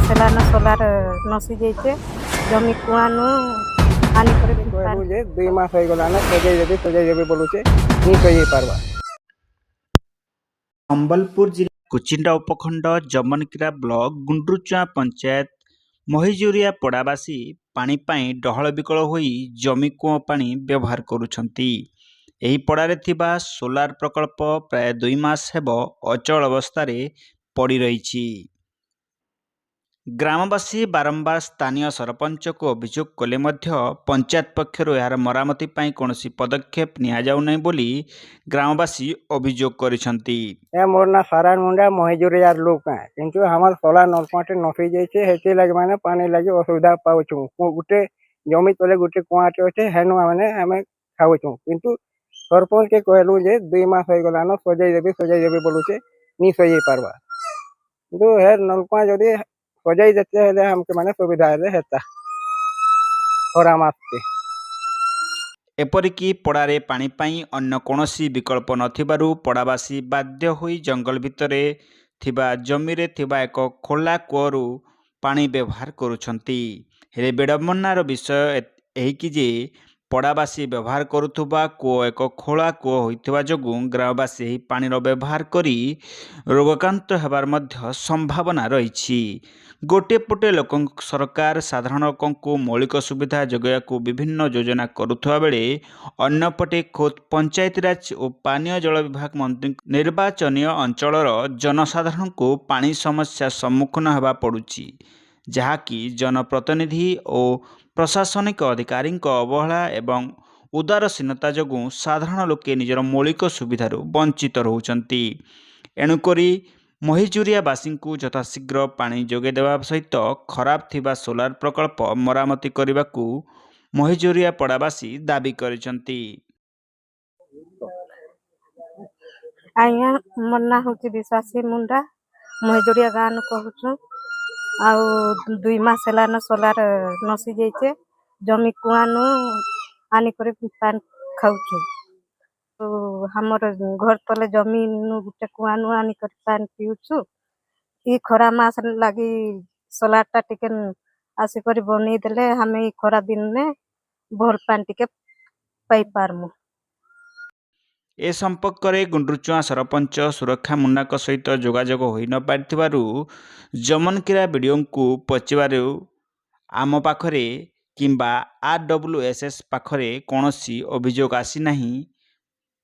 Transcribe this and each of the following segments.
मास हेलान solar नसी जाइछे जमी कुआनु आनी करे कहलु जे 2 मास हो गलाना सजाई देबे बोलुचे नी सजाई पारबा। संबलपुर जिला कुचिंडा उपखंड जमनकिरा ब्लॉक गुंड्रुचुआ पंचायत महिजुरिया पड़ावासी पानी पाई डहल विकल होई जमी कूओ पानी व्यवहार करुछंती। एही पड़ारे थिबा सोलार प्रकल्प प्राय 2 मास हेबो अचल अवस्था पड़ी रहिछि। ग्रामवासी बारंबार स्थानीय सरपंच को अभियोग कले मध्य पंचायत पक्षर यार मरामती पाई कोनोसी पदक्षेप निया जाउ नै बोली ग्रामवासी अभियोग करिसंती। ए मोर ना सारा मुंडा महिजुर यार लोग का किंतु हमर सोला नलपाटे नफी जाइछे हेते लागे माने पानी लागे असुविधा पाउछु। गुटे जमी तले गुटे कुआटे होते हेनु माने हमें खाउछु किंतु सरपंच के कहलु जे 2 मास हो गलानो सजाई देबे बोलुचे नी सजाई पारबा। किंतु हे नलपा जदी सजाई देते हेले हमके माने सुविधा हेले हेता खरा मास के एपरिकी पड़ारे पानी पाई अन्य कोनोसी विकल्प नथिबारु पड़ावासी बाध्य होई जंगल भितरे थिबा जमीरे थिबा एक खोला कूअरु पानी व्यवहार करुछंती। हेले विडंबनार विषय एही कि जे पड़ावासी व्यवहार करुथुबा कूओ एक खोला कूओ होइथिबा जोगु ग्रामवासी एही पानीर व्यवहार करी रोगाक्रांत हेबार मध्य संभावना रहिछि। गोटे पटे लोक सरकार साधारण लोकंकु मौलिक सुविधा जोगाइବାକୁ विभिन्न योजना करुथुवा बेले अन्य पटे खोद पंचायतीराज और पानीय जल विभाग मंत्री निर्वाचनीय अंचलर जनसाधारण को पानी समस्या सम्मुखीन हेबा पड़ुछि, जहाँकि जनप्रतिनिधि और प्रशासनिक अधिकारी अवहेला एवं उदारसीनता जोगु साधारण लोके निजर मौलिक सुविधार वंचित रहउछंती। एणुकरी महिजुरियावासी को यथाशीघ्र पानी जोगे देवा सहित खराब थिबा सोलार प्रकल्प मरामती करने महिजुरिया पड़ावासी दाबी करिसंती। आज्ञा मोर ना होची विश्वासी मुंडा महिजुरिया गान कहूछु आउ 2 मास हेलान सोलार नसी जाइछे जमी कुआनु आनी करे पान खाउछु। तो हमर घर तले जमी नु गुटे कुआनु आनी करे पान पिउछु। ई खरा मास लागी सोलार टा टिके आसी करी बनी देले हमें ई खरा दिन में भल पान टिके पाई पारमु। ए संपर्क में गुंड्रुचुआ सरपंच सुरक्षा मुन्ना सहित जोगाजोग होई न पारिथिबारु जमनकिरा वीडियो को पचिबारु आम पाखरे किंबा RWSS पाखरे कोनोसी अभियोग आसी नाही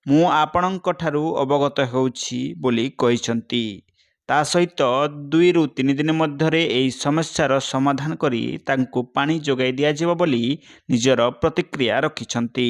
मु आपणक ठारू अवगत होउछि बोली कहिसंती। ता सहित 2 रु 3 दिन मध्यरे एही समस्यार समाधान करी तांको पानी जोगाई दिया जिवो बोली निजर प्रतिक्रिया रखिसंती।